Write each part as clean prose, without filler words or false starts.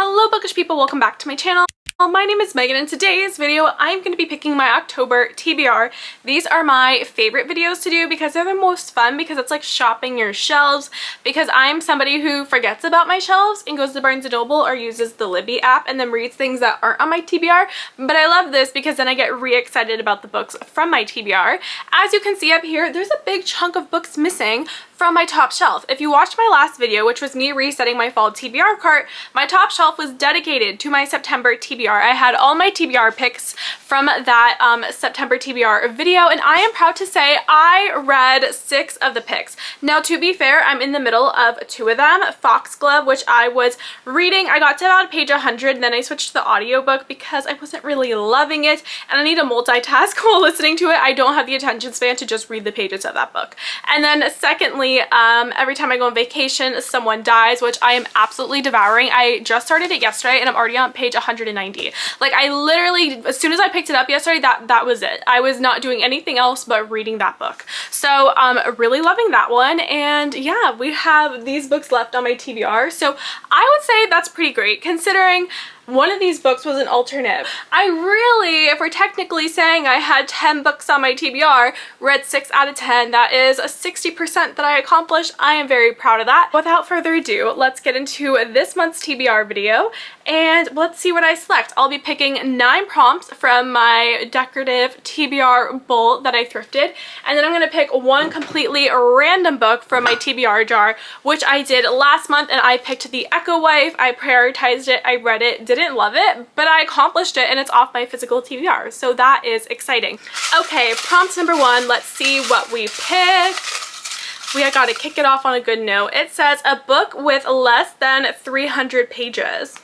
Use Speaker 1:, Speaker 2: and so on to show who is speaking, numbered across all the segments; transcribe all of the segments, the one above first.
Speaker 1: Hello bookish people, welcome back to my channel. My name is Megan and in today's video I'm going to be picking my October TBR. These are my favorite videos to do because they're the most fun, because it's like shopping your shelves, because I'm somebody who forgets about my shelves and goes to Barnes & Noble or uses the Libby app and then reads things that aren't on my TBR. But I love this because then I get re-excited about the books from my TBR. As you can see up here, there's a big chunk of books missing from my top shelf. If you watched my last video, which was me resetting my fall TBR cart, my top shelf was dedicated to my September TBR. I had all my TBR picks from that September TBR video, and I am proud to say I read 6 of the picks. Now, to be fair, I'm in the middle of 2 of them. Foxglove, which I was reading, I got to about page 100, and then I switched to the audiobook because I wasn't really loving it, and I need to multitask while listening to it. I don't have the attention span to just read the pages of that book. And then secondly, every time I go on vacation, someone dies, which I am absolutely devouring. I just started it yesterday and I'm already on page 190. Like, I literally, as soon as I picked it up yesterday, that was it. I was not doing anything else but reading that book. So really loving that one. And yeah, we have these books left on my TBR. So I would say that's pretty great considering one of these books was an alternate. I really, if we're technically saying I had 10 books on my TBR, read 6 out of 10. That is a 60% that I accomplished. I am very proud of that. Without further ado, let's get into this month's TBR video and let's see what I select. I'll be picking 9 prompts from my decorative TBR bowl that I thrifted, and then I'm going to pick one completely random book from my TBR jar, which I did last month, and I picked The Echo Wife. I prioritized it, I read it, didn't love it, but I accomplished it and it's off my physical TBR, so that is exciting. Okay, prompt number 1, let's see what we picked. We got to kick it off on a good note. It says a book with less than 300 pages.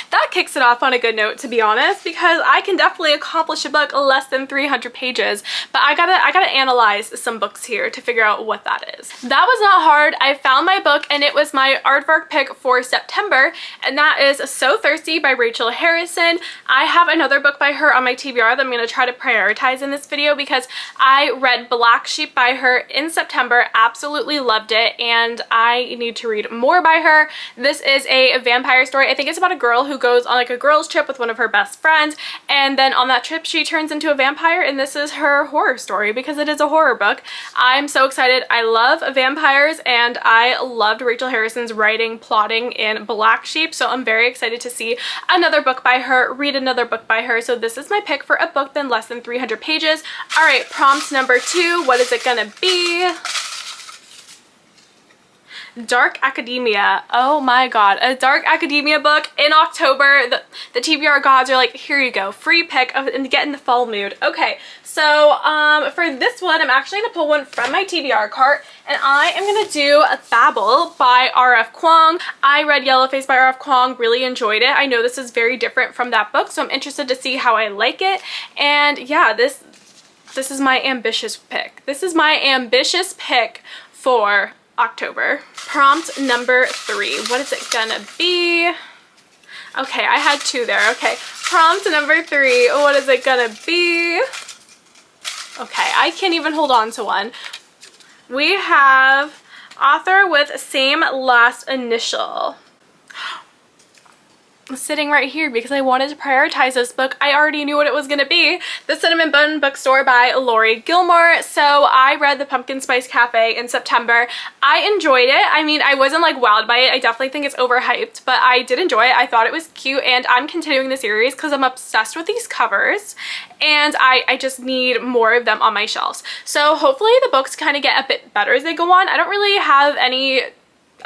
Speaker 1: That kicks it off on a good note, to be honest, because I can definitely accomplish a book less than 300 pages, but I gotta analyze some books here to figure out what that is. That was not hard. I found my book and it was my aardvark pick for September, and that is So Thirsty by Rachel Harrison. I have another book by her on my TBR that I'm gonna try to prioritize in this video because I read Black Sheep by her in September, absolutely loved it, and I need to read more by her. This is a vampire story. I think it's about a girl who goes on like a girls trip with one of her best friends, and then on that trip she turns into a vampire, and this is her horror story because it is a horror book. I'm so excited. I love vampires and I loved Rachel Harrison's writing, plotting in Black Sheep, so I'm very excited to see another book by her, read another book by her. So this is my pick for a book then less than 300 pages. All right, prompt number 2, what is it gonna be? Dark Academia. Oh my god, a Dark Academia book in October. The TBR gods are like, here you go, free pick and get in the fall mood. Okay, so for this one, I'm actually gonna pull one from my TBR cart, and I am gonna do a Babel by R.F. Kuang. I read Yellowface by R.F. Kuang, really enjoyed it. I know this is very different from that book, so I'm interested to see how I like it. And yeah, this is my ambitious pick. This is my ambitious pick for October. Prompt number 3, what is it gonna be? Okay, I had 2 there. Okay, prompt number 3, what is it gonna be? Okay, I can't even hold on to one. We have author with same last initial. Sitting right here because I wanted to prioritize this book. I already knew what it was gonna be. The Cinnamon Bun Bookstore by Lori Gilmore. So I read The Pumpkin Spice Cafe in September. I enjoyed it. I mean, I wasn't like wowed by it. I definitely think it's overhyped, but I did enjoy it. I thought it was cute, and I'm continuing the series because I'm obsessed with these covers, and I just need more of them on my shelves. So hopefully the books kind of get a bit better as they go on. I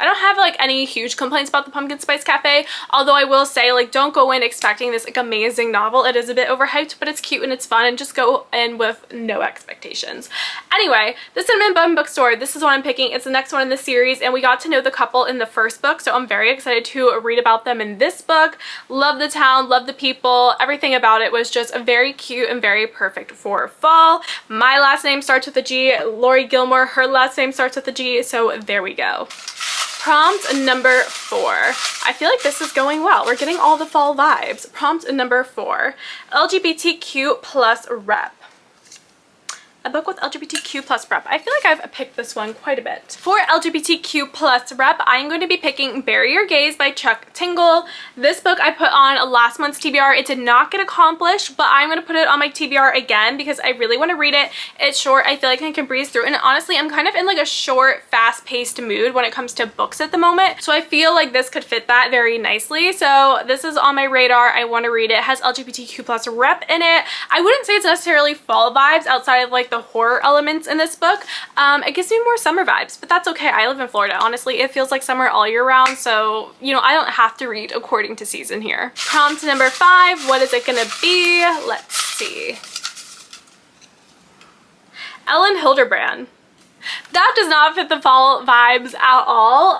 Speaker 1: don't have like any huge complaints about The Pumpkin Spice Cafe, although I will say, like, don't go in expecting this like amazing novel. It is a bit overhyped, but it's cute and it's fun, and just go in with no expectations. Anyway, The Cinnamon Bun Bookstore, this is what I'm picking. It's the next one in the series, and we got to know the couple in the first book, so I'm very excited to read about them in this book. Love the town, love the people, everything about it was just very cute and very perfect for fall. My last name starts with a G, Lori Gilmore, her last name starts with a G, so there we go. Prompt number 4. I feel like this is going well. We're getting all the fall vibes. Prompt number 4. LGBTQ plus rep. a book with LGBTQ plus rep. I feel like I've picked this one quite a bit. For LGBTQ plus rep, I'm going to be picking Bury Your Gaze by Chuck Tingle. This book I put on last month's TBR. It did not get accomplished, but I'm going to put it on my TBR again because I really want to read it. It's short. I feel like I can breeze through, and honestly, I'm kind of in like a short, fast-paced mood when it comes to books at the moment, so I feel like this could fit that very nicely. So this is on my radar. I want to read it. It has LGBTQ plus rep in it. I wouldn't say it's necessarily fall vibes outside of like the horror elements in this book. It gives me more summer vibes, but that's okay. I live in Florida. Honestly, it feels like summer all year round, so you know, I don't have to read according to season here. Prompt number 5, what is it gonna be? Let's see. Ellen Hilderbrand. That does not fit the fall vibes at all.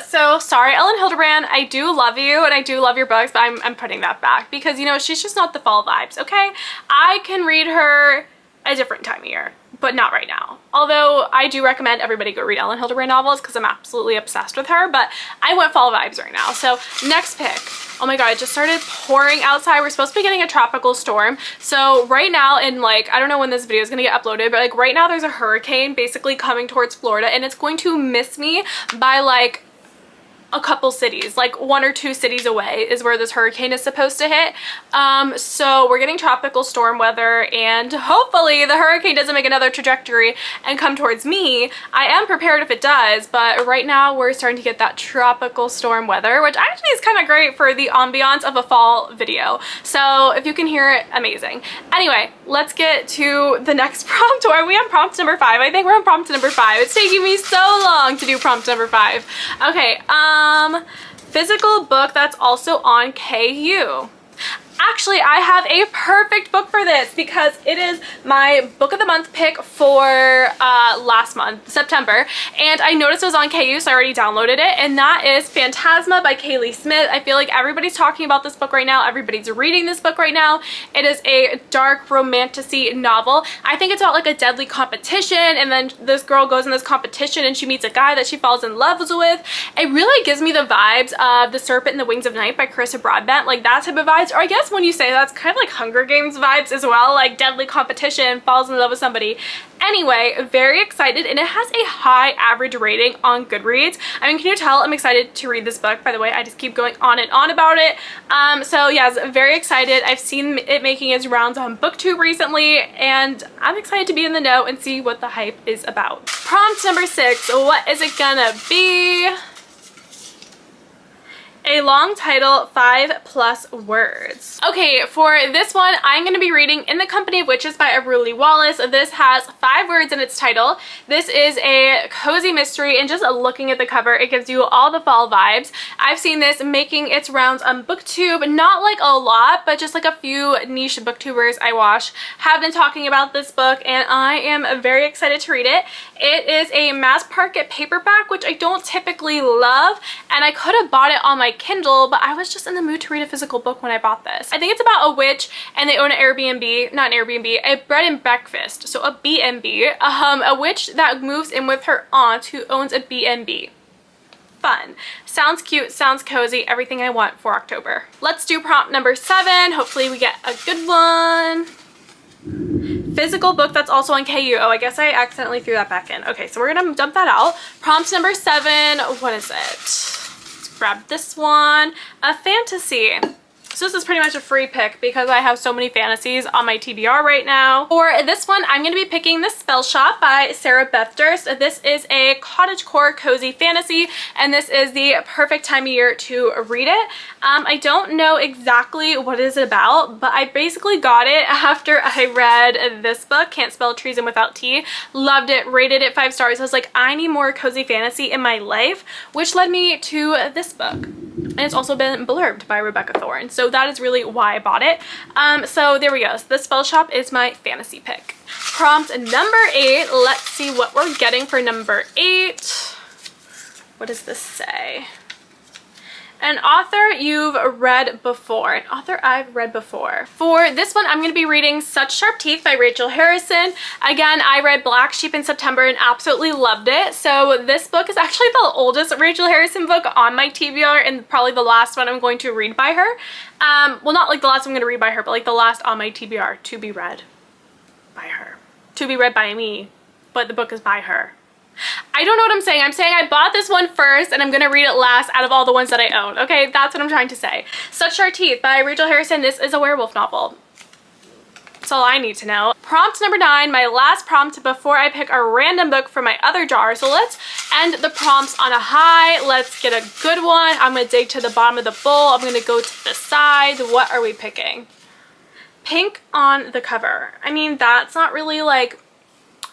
Speaker 1: So sorry, Ellen Hilderbrand, I do love you and I do love your books, but I'm putting that back because, you know, she's just not the fall vibes, okay? I can read her a different time of year, but not right now. Although I do recommend everybody go read Ellen Hilderbrand novels because I'm absolutely obsessed with her, but I want fall vibes right now. So next pick. Oh my god, it just started pouring outside. We're supposed to be getting a tropical storm. So right now, in like, I don't know when this video is gonna get uploaded, but like right now there's a hurricane basically coming towards Florida, and it's going to miss me by like a couple cities, like 1 or 2 cities away is where this hurricane is supposed to hit. So we're getting tropical storm weather, and hopefully the hurricane doesn't make another trajectory and come towards me. I am prepared if it does, but right now we're starting to get that tropical storm weather, which actually is kind of great for the ambiance of a fall video. So if you can hear it, amazing. Anyway, let's get to the next prompt. Are we on prompt number 5? I think we're on prompt number 5. It's taking me so long to do prompt number 5. Okay, physical book that's also on KU. Actually, I have a perfect book for this because it is my book of the month pick for last month, September, and I noticed it was on KU, so I already downloaded it, and that is Phantasma by Kaylee Smith. I feel like everybody's talking about this book right now. Everybody's reading this book right now. It is a dark romantasy novel. I think it's about like a deadly competition, and then this girl goes in this competition and she meets a guy that she falls in love with. It really gives me the vibes of The Serpent and the Wings of Night by Carissa Broadbent, like that type of vibes, or I guess when you say that's kind of like Hunger Games vibes as well, like deadly competition, falls in love with somebody. Anyway, very excited, and it has a high average rating on Goodreads. I mean, can you tell I'm excited to read this book? By the way, I just keep going on and on about it. So yes, very excited. I've seen it making its rounds on BookTube recently, and I'm excited to be in the know and see what the hype is about. Prompt number 6, what is it gonna be? A long title, 5+ words. Okay, for this one, I'm going to be reading In the Company of Witches by Aruli Wallace. This has 5 words in its title. This is a cozy mystery, and just looking at the cover, it gives you all the fall vibes. I've seen this making its rounds on BookTube, not like a lot, but just like a few niche booktubers I watch have been talking about this book, and I am very excited to read it. It is a mass market paperback, which I don't typically love, and I could have bought it on my Kindle, but I was just in the mood to read a physical book when I bought this. I think it's about a witch, and they own an Airbnb, not an Airbnb, a bed and breakfast, so a B&B, a witch that moves in with her aunt who owns a B&B. Fun. Sounds cute, sounds cozy, everything I want for October. Let's do prompt number 7. Hopefully we get a good one. Physical book that's also on KU. Oh, I guess I accidentally threw that back in. Okay, so we're gonna dump that out. Prompt number 7, what is it? Let's grab this one. A fantasy. So this is pretty much a free pick because I have so many fantasies on my TBR right now. For this one, I'm going to be picking The Spell Shop by Sarah Beth Durst. This is a cottagecore cozy fantasy, and this is the perfect time of year to read it. I don't know exactly what it is about, but I basically got it after I read this book, Can't Spell Treason Without Tea. Loved it, rated it 5 stars. I was like, I need more cozy fantasy in my life, which led me to this book. And it's also been blurbed by Rebecca Thorne, so that is really why I bought it. So there we go. So The Spell Shop is my fantasy pick. Prompt number 8. Let's see what we're getting for number 8. What does this say? An author you've read before. An author I've read before. For this one, I'm going to be reading Such Sharp Teeth by Rachel Harrison. Again, I read Black Sheep in September and absolutely loved it. So this book is actually the oldest Rachel Harrison book on my TBR, and probably the last one I'm going to read by her. Well, not like the last one I'm going to read by her, but like the last on my TBR to be read by her. to be read by me, but the book is by her. I don't know what I'm saying. I'm saying I bought this one first and I'm gonna read it last out of all the ones that I own. Okay, that's what I'm trying to say. Such Sharp Teeth by Rachel Harrison. This is a werewolf novel. That's all I need to know. Prompt number 9, my last prompt before I pick a random book from my other jar. So let's end the prompts on a high. Let's get a good one. I'm gonna dig to the bottom of the bowl. I'm gonna go to the side. What are we picking? Pink on the cover. I mean, that's not really like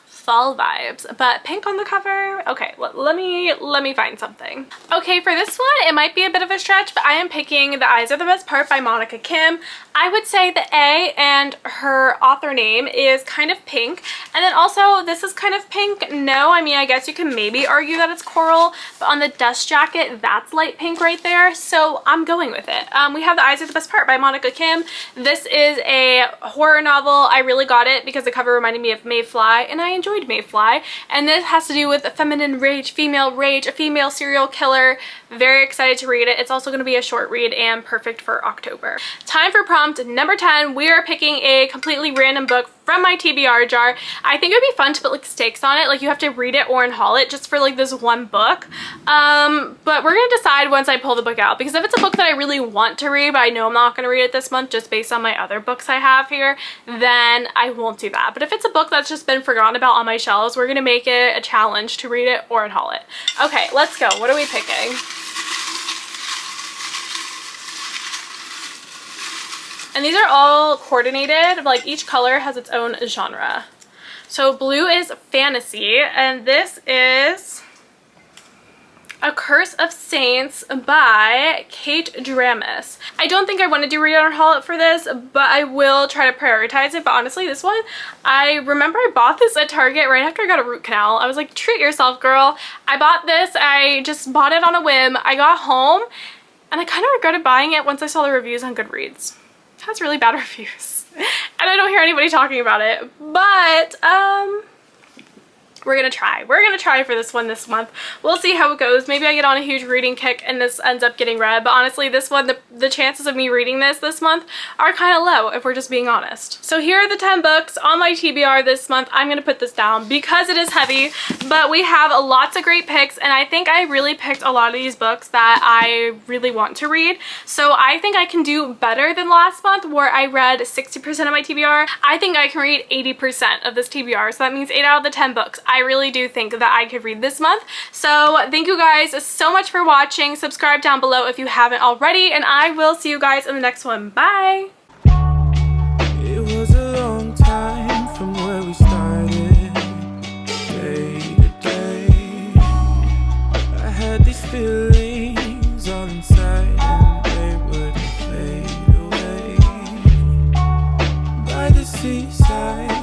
Speaker 1: fall vibes, but pink on the cover. Okay, let me find something. Okay, for this one it might be a bit of a stretch, but I am picking The Eyes Are the Best Part by Monica Kim. I would say the A and her author name is kind of pink, and then also this is kind of pink. No, I mean, I guess you can maybe argue that it's coral, but on the dust jacket that's light pink right there, so I'm going with it. We have The Eyes Are the Best Part by Monica Kim. This is a horror novel. I really got it because the cover reminded me of Mayfly, and I enjoyed Mayfly, and this has to do with a feminine rage, a female serial killer. Very excited to read it. It's also going to be a short read and perfect for October. Time for prompt number 10. We are picking a completely random book from my TBR jar. I think it would be fun to put like stakes on it, like you have to read it or haul it just for like this one book. But we're gonna decide once I pull the book out, because if it's a book that I really want to read but I know I'm not gonna read it this month just based on my other books I have here, then I won't do that. But if it's a book that's just been forgotten about on my shelves, we're gonna make it a challenge to read it or haul it. Okay, let's go. What are we picking? And these are all coordinated, like each color has its own genre. So blue is fantasy, and this is A Curse of Saints by Kate Dramis. I don't think I want to do read it or haul it for this, but I will try to prioritize it. But honestly, this one, I remember I bought this at Target right after I got a root canal. I was like, treat yourself, girl. I bought this. I just bought it on a whim. I got home and I kind of regretted buying it once I saw the reviews on Goodreads. It has really bad reviews and I don't hear anybody talking about it, but we're gonna try. We're gonna try for this one this month. We'll see how it goes. Maybe I get on a huge reading kick and this ends up getting read, but honestly this one, the chances of me reading this month are kind of low if we're just being honest. So here are the 10 books on my TBR this month. I'm gonna put this down because it is heavy, but we have lots of great picks, and I think I really picked a lot of these books that I really want to read. So I think I can do better than last month where I read 60% of my TBR. I think I can read 80% of this TBR, so that means 8 out of the 10 books I really do think that I could read this month. So thank you guys so much for watching. Subscribe down below if you haven't already, and I will see you guys in the next one. Bye!
Speaker 2: It was a long time from where we started, day to day. I had these feelings all inside and they wouldn't fade away. By the seaside